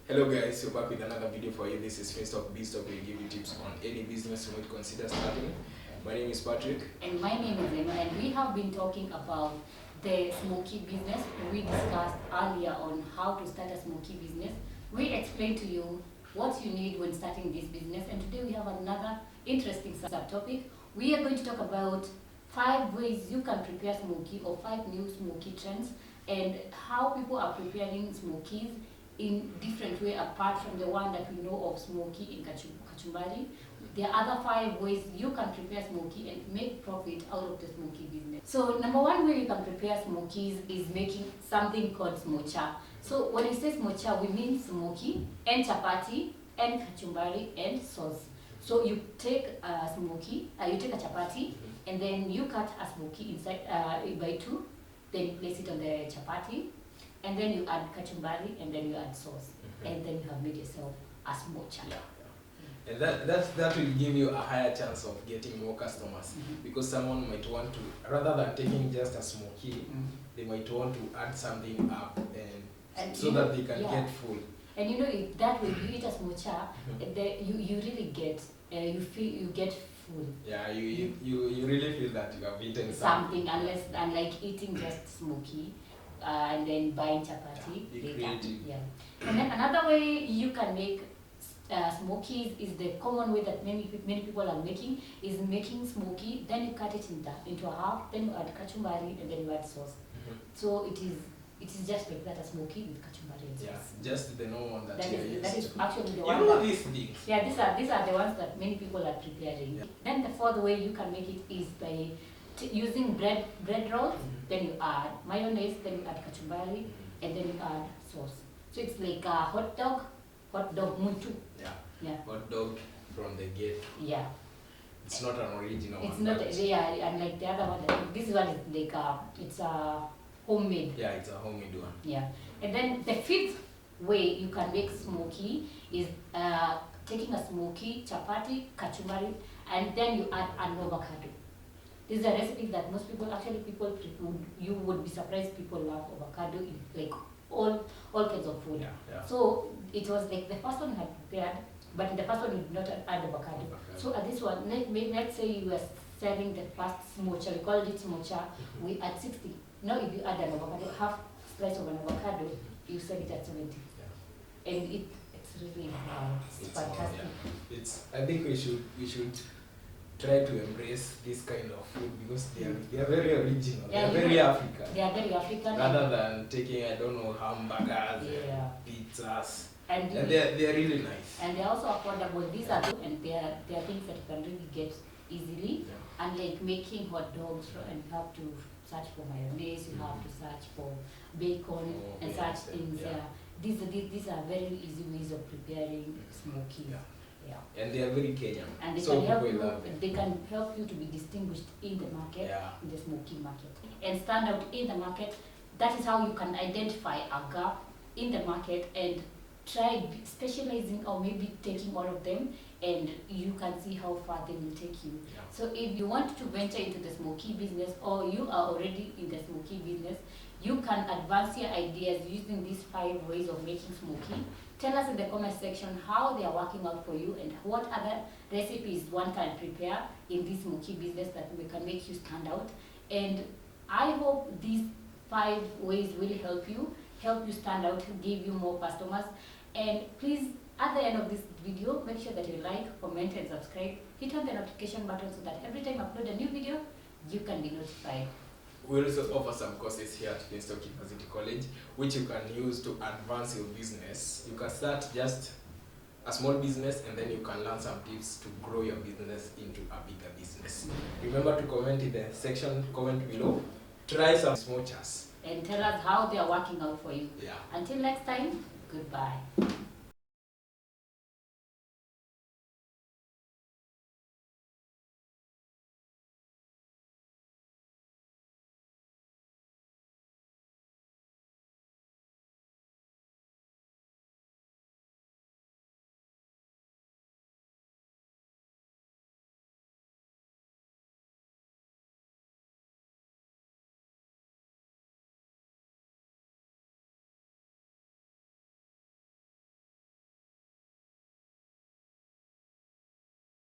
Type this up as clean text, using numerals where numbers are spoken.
Hello guys, we're back with another video for you. This is Finstock Biztalk, where we give you tips on any business you might consider starting. My name is Patrick. And my name is Emma, and we have been talking about the Smokie business. We discussed earlier on how to start a Smokie business. We explained to you what you need when starting this business, and today we have another interesting subtopic. We are going to talk about 5 ways you can prepare Smokie, or 5 new Smokie trends, and how people are preparing Smokies in different way apart from the one that we know of Smokie in kachumbari. There are other 5 ways you can prepare Smokie and make profit out of the Smokie business. So number 1 way you can prepare Smokies is making something called smocha. So when we say smocha, we mean Smokie and chapati and kachumbari and sauce. So you take a Smokie, you take a chapati, and then you cut a Smokie inside by 2, then you place it on the chapati, and then you add kachumbari, and then you add sauce, and then you have made yourself a smocha. And that will give you a higher chance of getting more customers, because someone might want to, rather than taking just a Smokie, they might want to add something up and so that they can get full. And if that way you eat a smocha, you really get you get full. Yeah, you really feel that you have eaten something, unlike eating just Smokie and then buying chapati later. Yeah. And then another way you can make Smokies is the common way that many people are making, is making Smokie, then you cut it into a half, then you add kachumbari, and then you add sauce. So it is just like that, a Smokie with kachumbari and sauce. Yeah, just the normal one that is actually the one. You know these things. Yeah, these are the ones that many people are preparing. Yeah. Then the 4th way you can make it is by using bread rolls. Then you add mayonnaise, then you add kachumbari, and then you add sauce. So it's like a hot dog muntu. Yeah. Hot dog from the gate. Yeah. It's not an original it's one. It's not. Yeah, and like the other one, this one is like it's a homemade. Yeah, it's a homemade one. Yeah. And then the 5th way you can make Smokie is taking a Smokie, chapati, kachumbari, and then you add an avocado. This is a recipe that most people, you would be surprised people love avocado in like all kinds of food. Yeah. So it was like the first one I had prepared, but in the first one you did not add avocado. So at this one, let's say you were selling the first smocha, we called it smocha, we add 60. Now if you add an avocado, half slice of an avocado, you sell it at 70. Yeah. And it's really it's fantastic. I think we should try to embrace this kind of food, because they are very original. Yeah, they are very African. They are very African. Rather than taking, I don't know, hamburgers, pizzas. And they are really nice. And they are also affordable. These are and they are things that you can really get easily. Yeah. Unlike making hot dogs, and you have to search for mayonnaise, you have to search for bacon and such things. Yeah. These are very easy ways of preparing Smokie. Yeah. And they are very Kenyan. And they can help you to be distinguished in the market, in the Smokie market, and stand out in the market. That is how you can identify a gap in the market and try specializing, or maybe taking all of them, and you can see how far they will take you. Yeah. So if you want to venture into the Smokie business, or you are already in the Smokie business, you can advance your ideas using these 5 ways of making Smokie. Tell us in the comment section how they are working out for you, and what other recipes one can prepare in this Smokie business that we can make you stand out. And I hope these 5 ways will help you stand out, give you more customers. And please, at the end of this video, make sure that you like, comment, and subscribe. Hit on the notification button so that every time I upload a new video, you can be notified. We also offer some courses here at Finstock University College, which you can use to advance your business. You can start just a small business, and then you can learn some tips to grow your business into a bigger business. Remember to comment in the comment below. Try some smochas. And tell us how they are working out for you. Yeah. Until next time, goodbye.